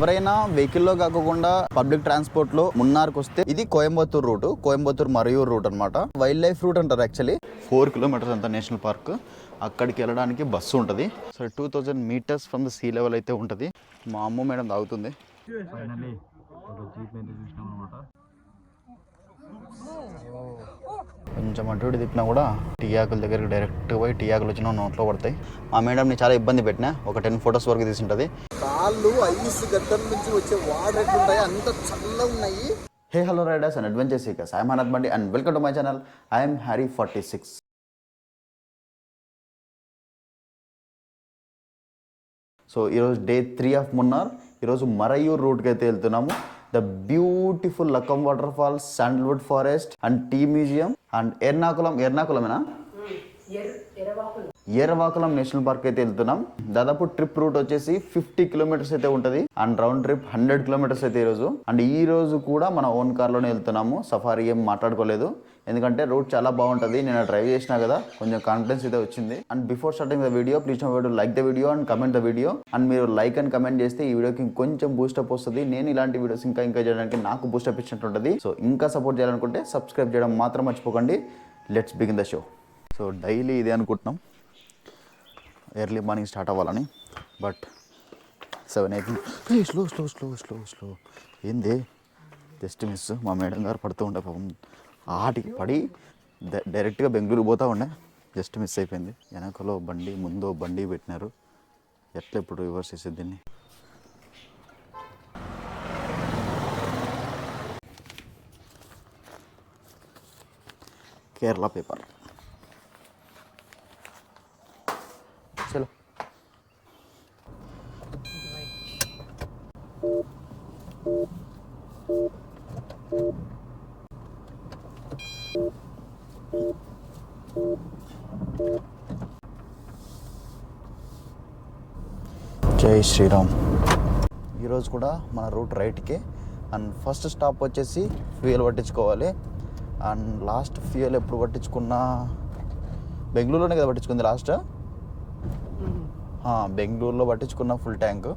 ఎవరైనా వెహికల్లో కాకుండా పబ్లిక్ ట్రాన్స్పోర్ట్ లో మున్నార్కి వస్తే ఇది కోయంబత్తూర్ రూట్, కోయంబత్తూర్ మరయూర్ రూట్ అనమాట. వైల్డ్ లైఫ్ రూట్ అంటారు. యాక్చువల్లీ 4 కిలోమీటర్స్ అంతా నేషనల్ పార్క్. అక్కడికి వెళ్ళడానికి బస్సు ఉంటుంది. So 2000 metres from the sea level అయితే ఉంటుంది. మా అమ్మ మేడం తాగుతుంది. కొంచెం అటు ఇటు తిప్పినా కూడా టీ ఆకుల దగ్గరికి డైరెక్ట్ పోయి టీ ఆకులు వచ్చిన నోట్లో పడతాయి. మా మేడంని చాలా ఇబ్బంది పెట్టినా. ఒక 10 ఫొటోస్ వరకు తీసుంటుంది. కాళ్ళు ఐస్ గద్దల నుంచి వచ్చే వాటర్ ఎట్లుంటాయి, అంత చల్లగా ఉన్నాయి. Hey hello riders and adventure seekers, I'm Hanath Bandi and welcome to my channel. I'm Harry 46. So ఈరోజు డే 3 ఆఫ్ మున్నార్. ఈరోజు మరయూర్ రూట్కి అయితే వెళ్తున్నాము. The beautiful Lakkam water falls, sandalwood forest and tea museum and ఎర్నాకుళమేనా ఏరవాకులం నేషనల్ పార్క్ అయితే వెళ్తున్నాం. దాదాపు ట్రిప్ రూట్ వచ్చేసి 50 కిలోమీటర్స్ అయితే ఉంటుంది అండ్ రౌండ్ ట్రిప్ 100 కిలోమీటర్స్ అయితే ఈరోజు. అండ్ ఈ రోజు కూడా మన ఓన్ కార్లోనే వెళ్తున్నాము. సఫారీ ఏం మాట్లాడుకోలేదు, ఎందుకంటే రూట్ చాలా బాగుంటుంది. నేను డ్రైవ్ చేసినా కదా, కొంచెం కాన్ఫిడెన్స్ అయితే వచ్చింది. And before starting the video please like the video and comment the video. And మీరు లైక్ అండ్ కమెంట్ చేస్తే ఈ వీడియోకి కొంచెం బూస్టప్ వస్తుంది. నేను ఇలాంటి వీడియోస్ ఇంకా చేయడానికి నాకు బూస్టప్ ఇచ్చినట్టు ఉంటుంది. సో ఇంకా సపోర్ట్ చేయాలనుకుంటే సబ్స్క్రైబ్ చేయడం మాత్రం మర్చిపోకండి. Let's begin the show. So daily ఇదే అనుకుంటున్నాం, ఎర్లీ మార్నింగ్ స్టార్ట్ అవ్వాలని. బట్ 7 అయిపోయింది. Slow slow slow slow slow ఏంది, జస్ట్ మిస్. మా మేడం గారు పడుతూ ఉండే పాపం, ఆటికి పడి డైరెక్ట్గా బెంగళూరు పోతూ ఉండే, జస్ట్ మిస్ అయిపోయింది. వెనకలో బండి, ముందో బండి పెట్టినారు. ఎట్లా ఇప్పుడు రివర్స్ చేసేది దీన్ని? కేరళ పేపర్. చలో జై శ్రీరామ్. ఈరోజు కూడా మన రూట్ రైట్కే. అండ్ ఫస్ట్ స్టాప్ వచ్చేసి ఫ్యూయల్ పట్టించుకోవాలి. అండ్ లాస్ట్ ఫ్యూయల్ ఎప్పుడు పట్టించుకున్నా, బెంగళూరులోనే కదా పట్టించుకుంది లాస్ట్. బెంగళూరులో పట్టించుకున్న ఫుల్ ట్యాంక్.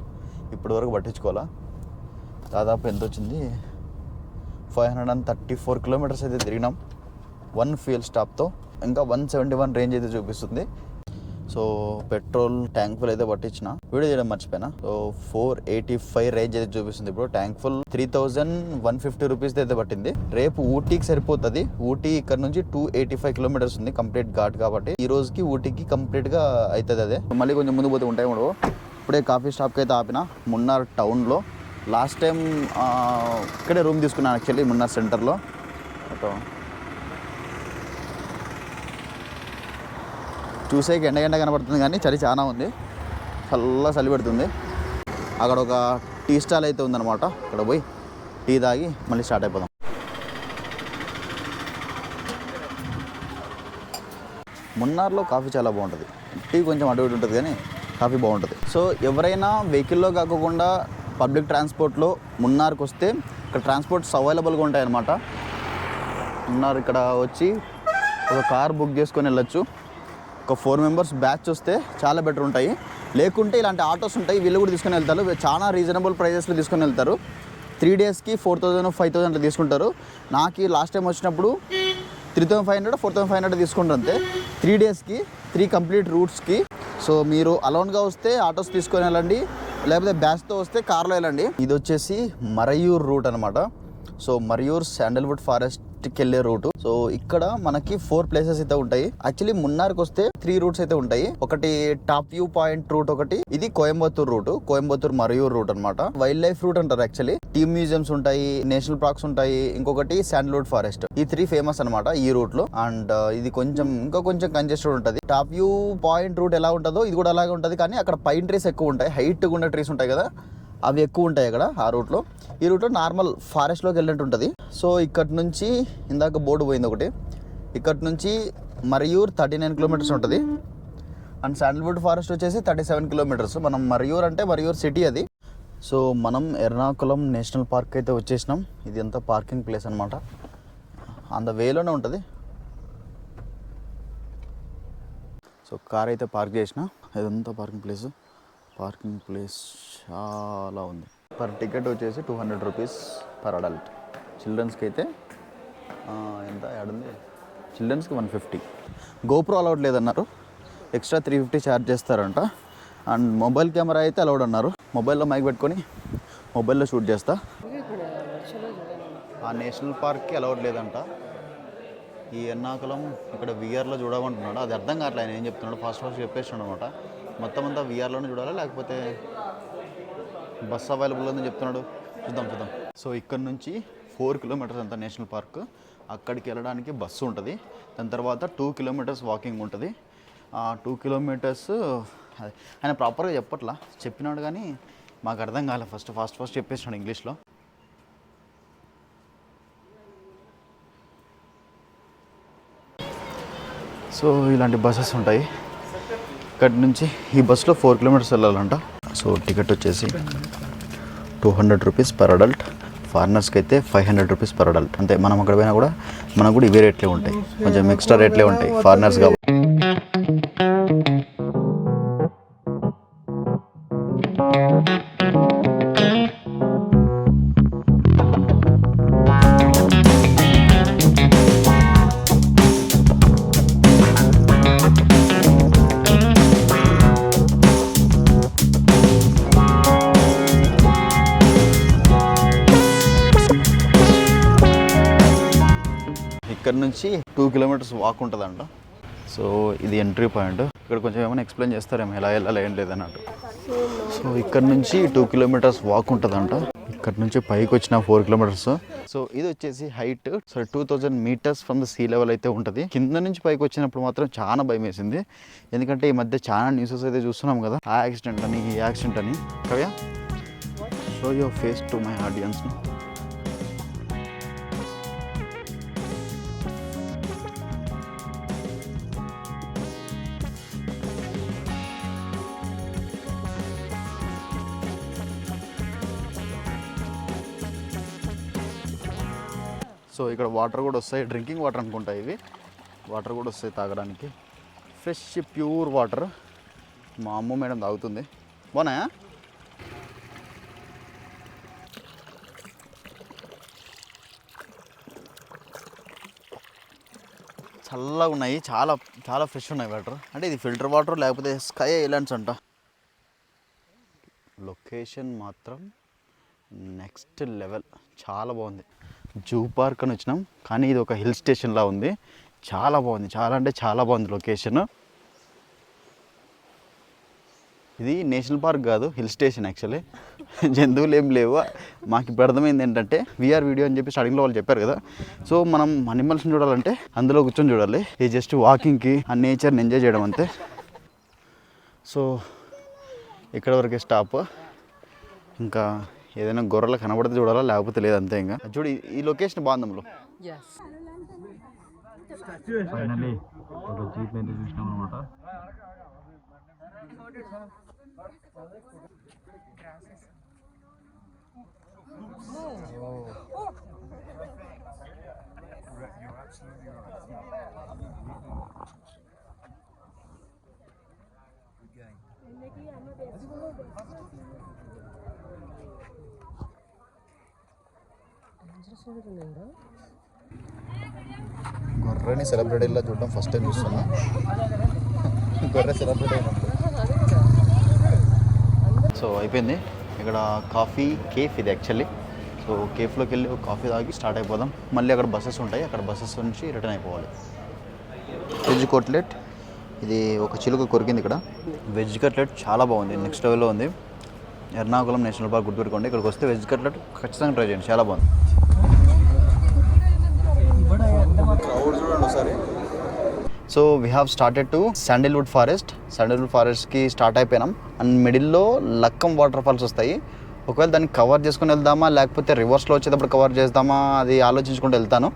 ఇప్పటి వరకు పట్టించుకోవాలా. దాదాపు ఎంత వచ్చింది, 534 కిలోమీటర్స్ అయితే తిరిగినాం 1 ఫ్యూయల్ స్టాప్తో. ఇంకా 171 రేంజ్ అయితే చూపిస్తుంది. సో పెట్రోల్ ట్యాంక్ ఫుల్ అయితే పట్టించిన, వీడియో చేయడం మర్చిపోయినా. సో 485 రేంజ్ అయితే చూపిస్తుంది. ఇప్పుడు ట్యాంక్ ఫుల్ 3150 రూపీస్ అయితే పట్టింది. రేపు ఊటీకి సరిపోతుంది. ఊటీ ఇక్కడ నుంచి 285 కిలోమీటర్స్ ఉంది, కంప్లీట్ ఘాట్ కాబట్టి ఈ రోజుకి ఊటీకి కంప్లీట్ గా అవుతుంది. అదే మళ్ళీ కొంచెం ముందు పోతే ఉంటాయి కూడా. ఇప్పుడే కాఫీ షాప్కి అయితే ఆపిన మున్నార్ టౌన్లో. లాస్ట్ టైం ఇక్కడే రూమ్ తీసుకున్నాను యాక్చువల్లీ, మున్నార్ సెంటర్లో. చూసేకి ఎండ కనబడుతుంది కానీ చలి చాలా ఉంది, చలి పెడుతుంది. అక్కడ ఒక టీ స్టాల్ అయితే ఉందన్నమాట, అక్కడ పోయి టీ తాగి మళ్ళీ స్టార్ట్ అయిపోదాం. మున్నార్లో కాఫీ చాలా బాగుంటుంది. టీ కొంచెం అటు ఇటు ఉంటుంది కానీ కాఫీ బాగుంటుంది. సో ఎవరైనా వెహికల్లో కాకుండా పబ్లిక్ ట్రాన్స్పోర్ట్లో మున్నార్కి వస్తే ఇక్కడ ట్రాన్స్పోర్ట్స్ అవైలబుల్గా ఉంటాయి అన్నమాట. మున్నార్ ఇక్కడ వచ్చి ఒక కార్ బుక్ చేసుకొని వెళ్ళొచ్చు. ఒక 4 మెంబర్స్ బ్యాచ్ వస్తే చాలా బెటర్ ఉంటాయి. లేకుంటే ఇలాంటి ఆటోస్ ఉంటాయి, వీళ్ళు కూడా తీసుకొని వెళ్తారు. చాలా రీజనబుల్ ప్రైజెస్లో తీసుకొని వెళ్తారు. 3 డేస్కి 4000 5000 అట్లా తీసుకుంటారు. నాకు లాస్ట్ టైం వచ్చినప్పుడు 3500 4500 తీసుకుంటారు అంతే 3 డేస్కి 3 కంప్లీట్ రూట్స్కి. సో మీరు అలోన్గా వస్తే ఆటోస్ తీసుకొని వెళ్ళండి, లేకపోతే బ్యాచ్తో వస్తే కార్లో వెళ్ళండి. ఇది వచ్చేసి మరయూర్ రూట్ అనమాట. సో మరయూర్ శాండల్వుడ్ ఫారెస్ట్కి వెళ్ళే రూట్. సో ఇక్కడ మనకి 4 ప్లేసెస్ అయితే ఉంటాయి. యాక్చువల్లీ మున్నార్కి వస్తే 3 రూట్స్ అయితే ఉంటాయి. ఒకటి టాప్ వ్యూ పాయింట్ రూట్, ఒకటి ఇది కోయంబత్తూర్ రూట్, కోయంబత్తూర్ మరయూర్ రూట్ అనమాట. వైల్డ్ లైఫ్ రూట్ అంటారు యాక్చువల్లీ. టీ మ్యూజియంస్ ఉంటాయి, నేషనల్ పార్క్స్ ఉంటాయి, ఇంకొకటి శాండల్వుడ్ ఫారెస్ట్. ఈ 3 ఫేమస్ అనమాట ఈ రూట్ లో. అండ్ ఇది ఇంకా కొంచెం కంజెస్టెడ్ ఉంటుంది. టాప్ వ్యూ పాయింట్ రూట్ ఎలా ఉంటుందో ఇది కూడా అలాగే ఉంటుంది, కానీ అక్కడ పైన్ ట్రీస్ ఎక్కువ ఉంటాయి. హైట్ ఉన్న ట్రీస్ ఉంటాయి కదా, అవి ఎక్కువ ఉంటాయి అక్కడ ఆ రూట్లో. ఈ రూట్లో నార్మల్ ఫారెస్ట్లోకి వెళ్ళినట్టు ఉంటుంది. సో ఇక్కడ నుంచి ఇందాక బోర్డు పోయింది ఒకటి, ఇక్కడ నుంచి మరయూర్ 39 కిలోమీటర్స్ ఉంటుంది. అండ్ శాండల్వుడ్ ఫారెస్ట్ వచ్చేసి 37 కిలోమీటర్స్. మనం మరయూర్ అంటే మరయూర్ సిటీ అది. సో మనం ఎర్నాకుళం నేషనల్ పార్క్ అయితే వచ్చేసినాం. ఇది అంతా పార్కింగ్ ప్లేస్ అనమాట, ఆన్ ద వేలోనే ఉంటుంది. సో కార్ అయితే పార్క్ చేసిన, ఇదంతా పార్కింగ్ ప్లేస్ చాలా ఉంది. పర్ టికెట్ వచ్చేసి 200 రూపీస్ పర్ అడల్ట్. చిల్డ్రన్స్కి అయితే ఎంత యాడుంది, చిల్డ్రన్స్కి 150. గోప్రో అలౌడ్ లేదన్నారు, ఎక్స్ట్రా 350 ఛార్జ్ చేస్తారంట. అండ్ మొబైల్ కెమెరా అయితే అలౌడ్ అన్నారు. మొబైల్లో మైక్ పెట్టుకొని మొబైల్లో షూట్ చేస్తా. ఆ నేషనల్ పార్క్కి అలౌడ్ లేదంట. ఈ ఎర్నాకుళం ఇక్కడ విఆర్లో చూడమంటున్నాడు. అది అర్థం కావట్లేదు ఆయన ఏం చెప్తున్నాడు. ఫాస్ట్ చెప్పేస్తున్నాడు అనమాట. మొత్తం అంతా విఆర్లోనే చూడాలా లేకపోతే బస్ అవైలబుల్ ఉందని చెప్తున్నాడు. చూద్దాం. సో ఇక్కడ నుంచి 4 కిలోమీటర్స్ అంతా నేషనల్ పార్క్. అక్కడికి వెళ్ళడానికి బస్సు ఉంటుంది. దాని తర్వాత 2 కిలోమీటర్స్ వాకింగ్ ఉంటుంది. 2 కిలోమీటర్స్ ఆయన ప్రాపర్గా చెప్పినాడు కానీ మాకు అర్థం కాలేదు. ఫాస్ట్ చెప్పేసినాడు ఇంగ్లీష్లో. సో ఇలాంటి బస్సెస్ ఉంటాయి. ఇక్కడి నుంచి ఈ బస్సులో 4 కిలోమీటర్స్ వెళ్ళాలంట. సో టికెట్ వచ్చేసి 200 రూపీస్ పర్ అడల్ట్. ఫారినర్స్కి అయితే 500 రూపీస్ పర్ అడల్ట్. అంతే, మనం అక్కడ పోయినా కూడా మనకు కూడా ఇవే రేట్లే ఉంటాయి, కొంచెం ఎక్స్ట్రా రేట్లే ఉంటాయి ఫారినర్స్ కాబట్టి. ఇక్కడ నుంచి 2 కిలోమీటర్స్ వాక్ ఉంటుందంట. సో ఇది ఎంట్రీ పాయింట్. ఇక్కడ కొంచెం ఏమైనా ఎక్స్ప్లెయిన్ చేస్తారేమో ఎలా వెళ్ళాలి ఏం లేదన్నట్టు. సో ఇక్కడ నుంచి 2 కిలోమీటర్స్ వాక్ ఉంటుందంట. ఇక్కడ నుంచి పైకి వచ్చిన 4 కిలోమీటర్స్. సో ఇది వచ్చేసి height 2000 metres from the sea level అయితే ఉంటుంది. కింద నుంచి పైకి వచ్చినప్పుడు మాత్రం చాలా భయం వేసింది. ఎందుకంటే ఈ మధ్య చాలా న్యూసెస్ అయితే చూస్తున్నాం కదా, ఆ యాక్సిడెంట్ అని ఈ యాక్సిడెంట్ అని. Kavya, show your face to my audience. So ఇక్కడ వాటర్ కూడా వస్తాయి, డ్రింకింగ్ వాటర్ అనుకుంటా ఇవి. వాటర్ కూడా వస్తాయి తాగడానికి, ఫ్రెష్ ప్యూర్ వాటర్. మా అమ్మ మేడం తాగుతుంది. బాగున్నాయా? చల్లగా ఉన్నాయి, చాలా చాలా ఫ్రెష్ ఉన్నాయి వాటర్. అంటే ఇది ఫిల్టర్ వాటర్ లేకపోతే స్కై ఐలాండ్స్ అంట. లొకేషన్ మాత్రం నెక్స్ట్ లెవెల్, చాలా బాగుంది. జూ పార్క్ అని వచ్చినాం కానీ ఇది ఒక హిల్ స్టేషన్లా ఉంది. చాలా బాగుంది, చాలా అంటే చాలా బాగుంది లొకేషన్. ఇది నేషనల్ పార్క్ కాదు, హిల్ స్టేషన్ యాక్చువల్లీ. జంతువులు ఏం లేవు. మాకు ఇప్పుడు అర్థమైంది ఏంటంటే విఆర్ వీడియో అని చెప్పి స్టార్టింగ్లో వాళ్ళు చెప్పారు కదా. సో మనం అనిమల్స్ని చూడాలంటే అందులో కూర్చొని చూడాలి. ఇది జస్ట్ వాకింగ్కి ఆ నేచర్ని ఎంజాయ్ చేయడం అంతే. సో ఇక్కడ వరకే స్టాప్. ఇంకా ఏదైనా గొర్రెలు కనబడితే చూడాలా లేకపోతే లేదంతే. ఇంకా చూడు ఈ లొకేషన్ బాగుందంలో. ఫైనల్లీ ఒక జీప్ అయితే చూసినాం అనమాట. గొర్రెని సెలబ్రిటీలా చూడడం ఫస్ట్ టైం చూస్తున్నా. గొర్రె సెలబ్రిటీ అయినప్పుడు. సో అయిపోయింది. ఇక్కడ కాఫీ కేఫ్ ఇది యాక్చువల్లీ. సో కేఫ్లోకి వెళ్ళి ఒక కాఫీ తాగి స్టార్ట్ అయిపోదాం. మళ్ళీ అక్కడ బస్సెస్ ఉంటాయి, అక్కడ బస్సెస్ నుంచి రిటర్న్ అయిపోవాలి. వెజ్ కట్లెట్, ఇది ఒక చిలుక కొరికింది ఇక్కడ. వెజ్ కట్లెట్ చాలా బాగుంది, నెక్స్ట్ లెవెల్లో ఉంది. ఎర్నాకుళం నేషనల్ పార్క్ గుర్తుపెట్టుకోండి. ఇక్కడికి వస్తే వెజ్ కట్లెట్ ఖచ్చితంగా ట్రై చేయండి, చాలా బాగుంది. క్రౌడ్ చూడండి ఒకసారి. So we have started to sandalwood ఫారెస్ట్కి స్టార్ట్ అయిపోయినాం. అండ్ మిడిల్లో లక్కం వాటర్ ఫాల్స్ వస్తాయి. ఒకవేళ దాన్ని కవర్ చేసుకుని వెళ్దామా లేకపోతే రివర్స్లో వచ్చేటప్పుడు కవర్ చేద్దామా అది ఆలోచించుకుంటూ వెళ్తాను.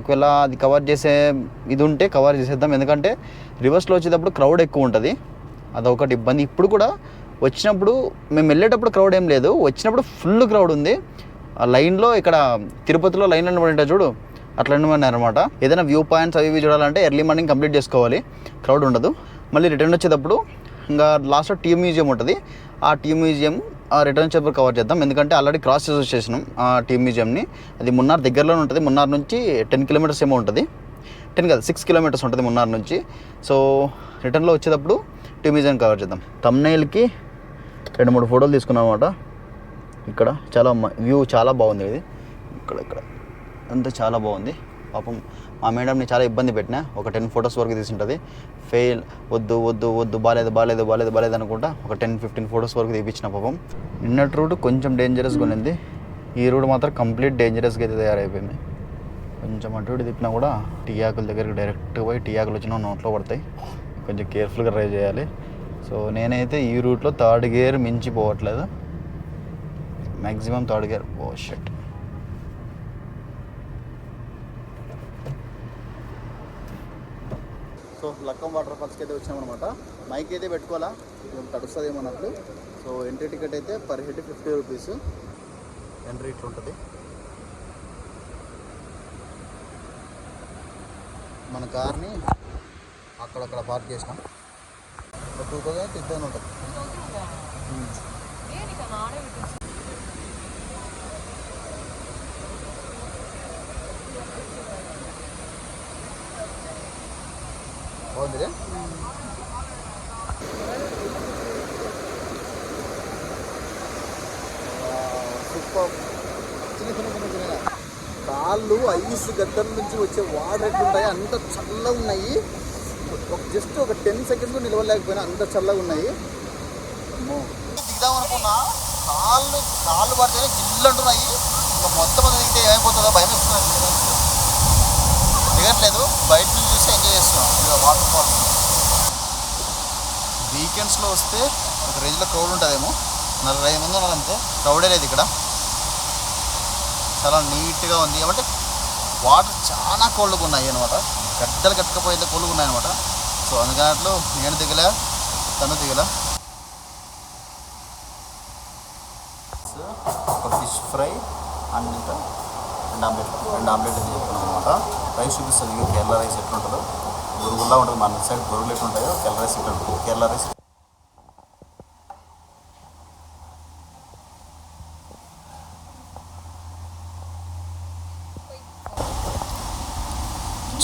ఒకవేళ అది కవర్ చేసే ఇది ఉంటే కవర్ చేసేద్దాం, ఎందుకంటే రివర్స్లో వచ్చేటప్పుడు క్రౌడ్ ఎక్కువ ఉంటుంది, అదొకటి ఇబ్బంది. ఇప్పుడు కూడా వచ్చినప్పుడు మేము వెళ్ళేటప్పుడు క్రౌడ్ ఏం లేదు, వచ్చినప్పుడు ఫుల్ క్రౌడ్ ఉంది. ఆ లైన్లో ఇక్కడ తిరుపతిలో లైన్లో పడి చూడు అట్లా అనమాట. ఏదైనా వ్యూ పాయింట్స్ అవి చూడాలంటే ఎర్లీ మార్నింగ్ కంప్లీట్ చేసుకోవాలి, క్రౌడ్ ఉండదు. మళ్ళీ రిటర్న్ వచ్చేటప్పుడు ఇంకా లాస్ట్లో టీ మ్యూజియం ఉంటుంది. ఆ టీ మ్యూజియం రిటర్న్ వచ్చేటప్పుడు కవర్ చేద్దాం, ఎందుకంటే ఆల్రెడీ క్రాస్ చేసినాం టీ మ్యూజియంని. అది మున్నార్ దగ్గరలోనే ఉంటుంది. మున్నార్ నుంచి 10 కిలోమీటర్స్ ఏమో ఉంటుంది, 10 కాదు 6 కిలోమీటర్స్ ఉంటుంది మున్నార్ నుంచి. సో రిటర్న్లో వచ్చేటప్పుడు టీ మ్యూజియం కవర్ చేద్దాం. థంబ్నెయిల్కి 2-3 ఫోటోలు తీసుకున్నాం అనమాట. ఇక్కడ చాలా వ్యూ చాలా బాగుంది. ఇది ఇక్కడ అంతా చాలా బాగుంది. పాపం మా మేడంని చాలా ఇబ్బంది పెట్టినా, ఒక 10 ఫొటోస్ వరకు తీసుంటుంది. ఫెయిల్, వద్దు బాలేదు అనుకుంటా ఒక 10-15 ఫొటోస్ వరకు తీపించిన. పాపం నిన్నటి రూట్ కొంచెం డేంజరస్గా ఉన్నింది, ఈ రూట్ మాత్రం కంప్లీట్ డేంజరస్గా అయితే తయారైపోయింది. కొంచెం అటు ఇటు తిప్పినా కూడా టీ ఆకుల దగ్గరికి డైరెక్ట్గా పోయి టీ ఆకులు వచ్చినా నోట్లో పడతాయి. కొంచెం కేర్ఫుల్గా డ్రైవ్ చేయాలి. సో నేనైతే ఈ రూట్లో 3rd గేర్ మించి పోవట్లేదు, మ్యాక్సిమం 3rd గేర్. ఓ షట్. సో లక్కం వాటర్ ఫాల్స్కి అయితే వచ్చామన్నమాట. మైక్ అయితే పెట్టుకోవాలా, తడుస్తుంది ఏమన్నట్లు. సో ఎంట్రీ టికెట్ అయితే పర్ హెడ్ 50 రూపీస్. ఎంట్రీ ఇట్లా ఉంటుంది. మన కార్ని అక్కడక్కడ పార్క్ చేసినాం. 2000 ఉంటుంది. బాగుంది. సూపర్. చిన్న కాళ్ళు ఐస్ గద్దల నుంచి వచ్చే వాటర్ ఎట్లుంటాయి, అంత చల్లగా ఉన్నాయి. జస్ట్ ఒక 10 సెకండ్స్ నిలవలేకపోయినా అంత చల్లగా ఉన్నాయి. దిగుదాం అనుకున్నా, కాళ్ళు పడితేనే జిల్లు అంటున్నాయి. ఇంకా మొత్తం దిగితే ఏమైపోతుందో భయం వేస్తున్నాయి. దిగట్లేదు, బయట నుంచి చూస్తే ఎంజాయ్ చేస్తున్నాం ఇక వాటర్ ఫాల్స్. వీకెండ్స్లో వస్తే ఒక రేంజ్లో క్రౌడ్ ఉంటుందేమో, 45 మంది ఉన్నారు అంతే. క్రౌడే లేదు ఇక్కడ, చాలా నీట్గా ఉంది. కాబట్టి వాటర్ చాలా కోల్డ్గా ఉన్నాయి అనమాట, గడ్డలు కట్టుకపోయితే కోల్డ్గా ఉన్నాయి అనమాట. సో అందుకన్నట్లు నేను దిగలే, తను దిగలే. ఒక ఫిష్ ఫ్రై అండ్ 2 ఆమ్లెట్ అయితే చెప్తున్నాం అనమాట. రైస్ చూపిస్తుంది, ఇక కేరళ రైస్ ఎట్లుంటుందో, బొరుగులా ఉంటుంది. మన సైడ్ బొరుగులు ఎట్లుంటాయో కేరళ రైస్ ఎట్లా ఉంటుంది. కేరళ రైస్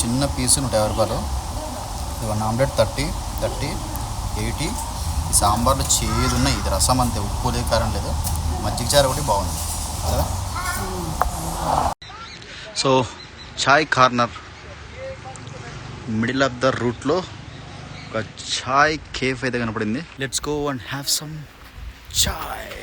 చిన్న పీసు 150 రూపాయలు. 1 ఆమ్లెట్ 30, 80. ఈ సాంబార్లో చేదు ఉన్నాయి. ఇది రసం అంతే, ఉప్పు లేదు, కారం లేదు. మజ్జిగ చారు ఒకటి బాగుంది కదా. So chai corner middle of the రూట్లో ఒక చాయ్ కేఫ్ అయితే కనపడింది. Let's go and have some chai.